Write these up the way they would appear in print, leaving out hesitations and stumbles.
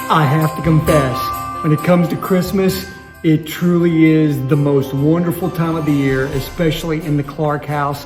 I have to confess, when it comes to Christmas, it truly is the most wonderful time of the year, especially in the Clark house.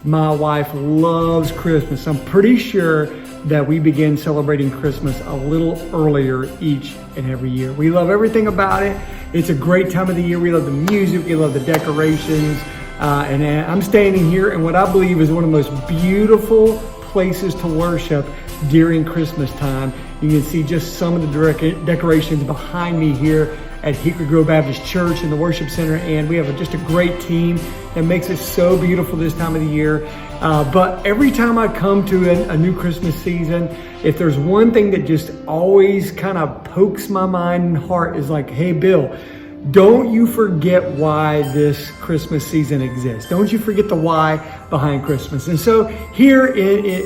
My wife loves Christmas. I'm pretty sure that we begin celebrating Christmas a little earlier each and every year. We love everything about it. It's a great time of the year. We love the music, we love the decorations. And I'm standing here in what I believe is one of the most beautiful places to worship during Christmas time. You can see just some of the decorations behind me here at Hickory Grove Baptist Church in the worship center, and we have just a great team that makes it so beautiful this time of the year. But every time I come to a new Christmas season, if there's one thing that just always kind of pokes my mind and heart is like, hey, Bill, don't you forget why this Christmas season exists. Don't you forget the why behind Christmas. And so here,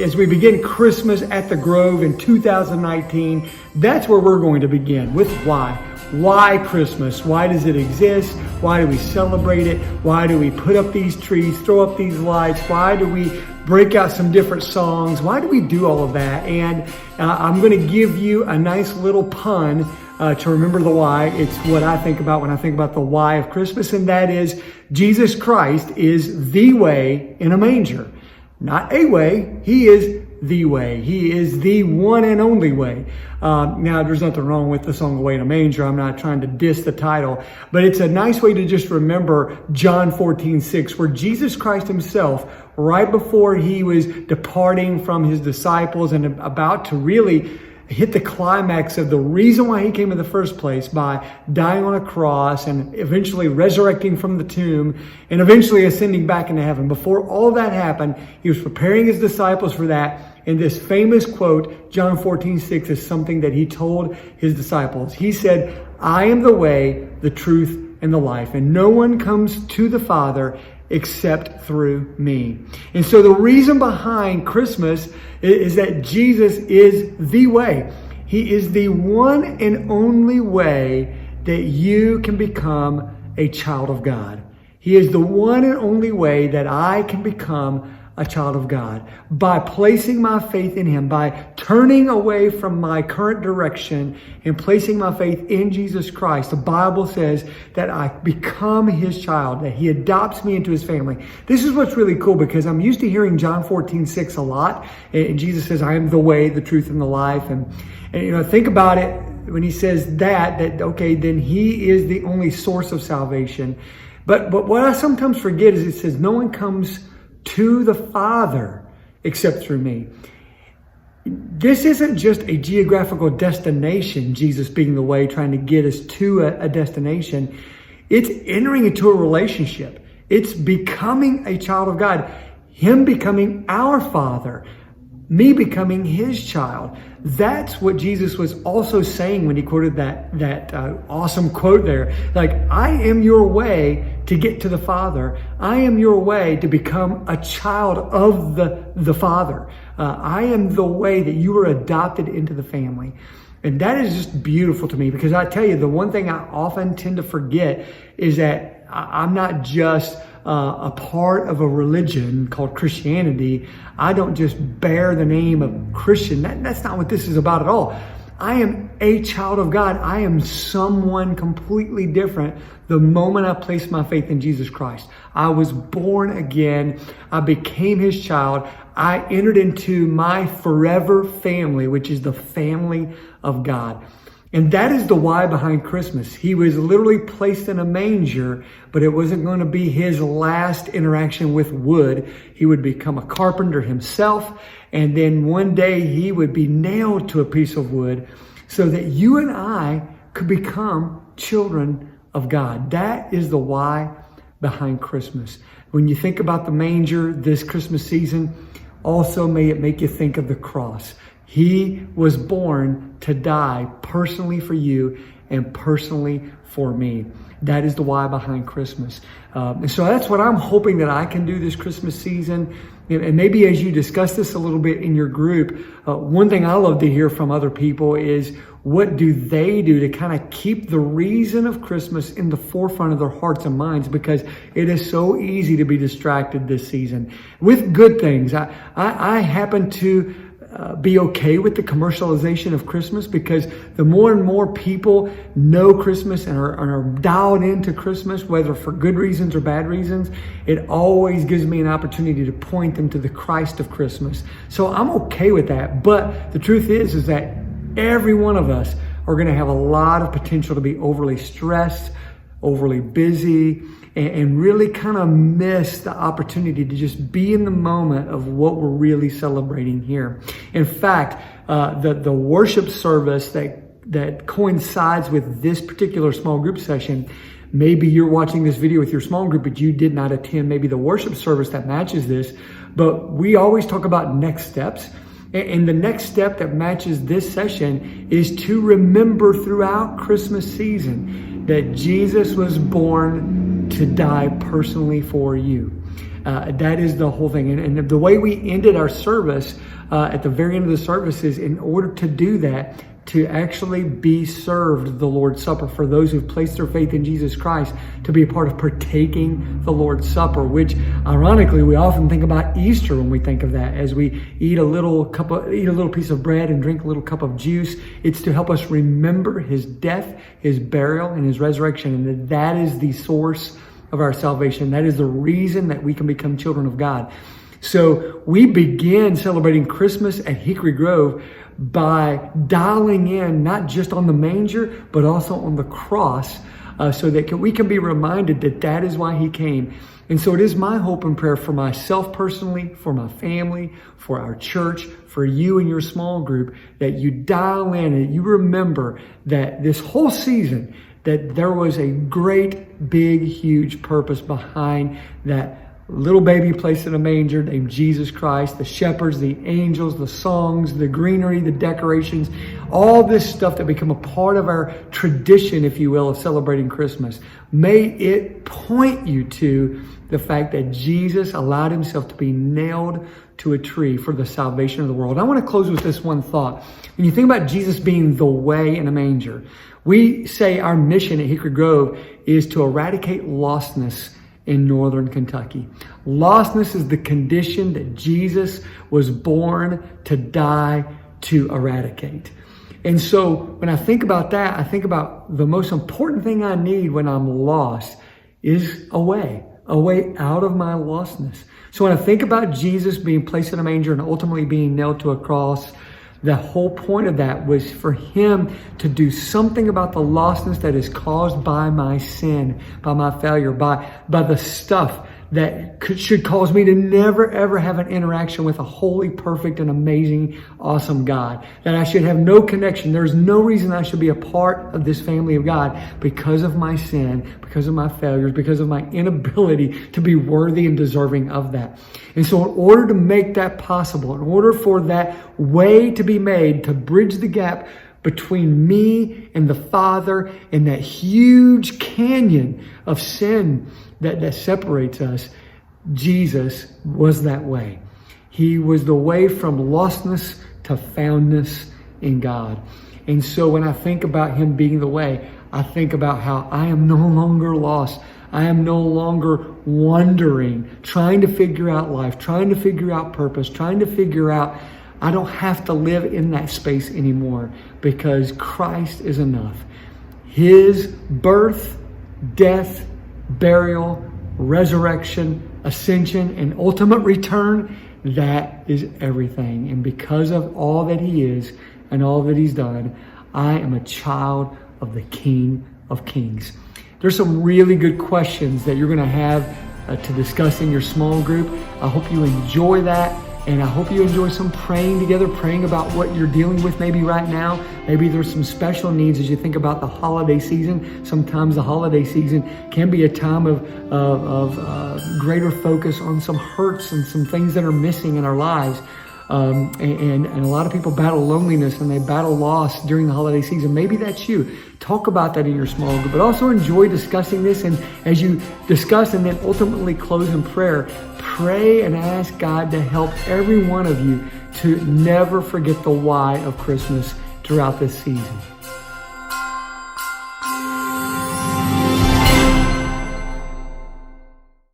as we begin Christmas at the Grove in 2019, that's where we're going to begin with why. Why Christmas? Why does it exist? Why do we celebrate it? Why do we put up these trees, throw up these lights? Why do we break out some different songs? Why do we do all of that? And I'm going to give you a nice little pun to remember the why. It's what I think about when I think about the why of Christmas, and that is Jesus Christ is the way in a manger. Not a way, He is the way. He is the one and only way. Now, there's nothing wrong with the song "The Way in a Manger." I'm not trying to diss the title, but it's a nice way to just remember John 14:6, where Jesus Christ Himself, right before He was departing from His disciples and about to really hit the climax of the reason why He came in the first place by dying on a cross and eventually resurrecting from the tomb and eventually ascending back into heaven. Before all that happened, He was preparing His disciples for that. And this famous quote, John 14:6, is something that He told His disciples. He said, "I am the way, the truth, and the life, and no one comes to the Father except through me." And so the reason behind Christmas is that Jesus is the way. He is the one and only way that you can become a child of God. He is the one and only way that I can become a child of God. By placing my faith in Him, by turning away from my current direction and placing my faith in Jesus Christ, the Bible says that I become His child, that He adopts me into His family. This is what's really cool, because I'm used to hearing John 14:6 a lot. And Jesus says, "I am the way, the truth, and the life." And you know, think about it when He says that okay, then He is the only source of salvation. But what I sometimes forget is it says, "No one comes to the Father except through me." This isn't just a geographical destination, Jesus being the way, trying to get us to a destination. It's entering into a relationship. It's becoming a child of God. Him becoming our Father. Me becoming His child. That's what Jesus was also saying when He quoted that awesome quote there. Like, I am your way to get to the Father. I am your way to become a child of the Father. I am the way that you were adopted into the family. And that is just beautiful to me, because I tell you, the one thing I often tend to forget is that I'm not just a part of a religion called Christianity. I don't just bear the name of Christian. That's not what this is about at all. I am a child of God. I am someone completely different the moment I placed my faith in Jesus Christ. I was born again. I became His child. I entered into my forever family, which is the family of God. And that is the why behind Christmas. He was literally placed in a manger, but it wasn't going to be His last interaction with wood. He would become a carpenter himself, and then one day He would be nailed to a piece of wood so that you and I could become children of God. That is the why behind Christmas. When you think about the manger this Christmas season, also may it make you think of the cross. He was born to die personally for you and personally for me. That is the why behind Christmas. And so that's what I'm hoping that I can do this Christmas season. And maybe as you discuss this a little bit in your group, one thing I love to hear from other people is, what do they do to kind of keep the reason of Christmas in the forefront of their hearts and minds? Because it is so easy to be distracted this season with good things. I happen to be okay with the commercialization of Christmas, because the more and more people know Christmas and are dialed into Christmas, whether for good reasons or bad reasons, it always gives me an opportunity to point them to the Christ of Christmas. So I'm okay with that. But the truth is that every one of us are going to have a lot of potential to be overly stressed, overly busy, and really kind of miss the opportunity to just be in the moment of what we're really celebrating here. In fact, the worship service that coincides with this particular small group session, maybe you're watching this video with your small group, but you did not attend maybe the worship service that matches this. But we always talk about next steps. And the next step that matches this session is to remember throughout Christmas season that Jesus was born to die personally for you. That is the whole thing. And the way we ended our service at the very end of the service is, in order to do that, to actually be served the Lord's Supper for those who've placed their faith in Jesus Christ, to be a part of partaking the Lord's Supper, which ironically we often think about Easter when we think of that. As we eat a little piece of bread and drink a little cup of juice, it's to help us remember his death, his burial, and his resurrection, and that is the source of our salvation. That is the reason that we can become children of God. So we begin celebrating Christmas at Hickory Grove by dialing in not just on the manger, but also on the cross, so that we can be reminded that that is why he came. And so it is my hope and prayer for myself personally, for my family, for our church, for you and your small group, that you dial in and you remember that this whole season, that there was a great, big, huge purpose behind that little baby placed in a manger named Jesus Christ, the shepherds, the angels, the songs, the greenery, the decorations, all this stuff that become a part of our tradition, if you will, of celebrating Christmas. May it point you to the fact that Jesus allowed himself to be nailed to a tree for the salvation of the world. I want to close with this one thought. When you think about Jesus being the way in a manger, we say our mission at Hickory Grove is to eradicate lostness in northern Kentucky. Lostness is the condition that Jesus was born to die to eradicate. And so when I think about that, I think about the most important thing I need when I'm lost is a way out of my lostness. So when I think about Jesus being placed in a manger and ultimately being nailed to a cross, the whole point of that was for him to do something about the lostness that is caused by my sin, by my failure, by the stuff that should cause me to never, ever have an interaction with a holy, perfect, and amazing, awesome God. That I should have no connection. There's no reason I should be a part of this family of God because of my sin, because of my failures, because of my inability to be worthy and deserving of that. And so in order to make that possible, in order for that way to be made, to bridge the gap between me and the Father and that huge canyon of sin that separates us, Jesus was that way. He was the way from lostness to foundness in God. And so when I think about him being the way, I think about how I am no longer lost. I am no longer wandering, trying to figure out life, trying to figure out purpose, trying to figure out I don't have to live in that space anymore because Christ is enough. His birth, death, burial, resurrection, ascension, and ultimate return, that is everything. And because of all that he is and all that he's done, I am a child of the King of Kings. There's some really good questions that you're going to have to discuss in your small group. I hope you enjoy that. And I hope you enjoy some praying together, praying about what you're dealing with maybe right now. Maybe there's some special needs as you think about the holiday season. Sometimes the holiday season can be a time of greater focus on some hurts and some things that are missing in our lives. And a lot of people battle loneliness and they battle loss during the holiday season. Maybe that's you. Talk about that in your small group, but also enjoy discussing this. And as you discuss and then ultimately close in prayer, pray and ask God to help every one of you to never forget the why of Christmas throughout this season.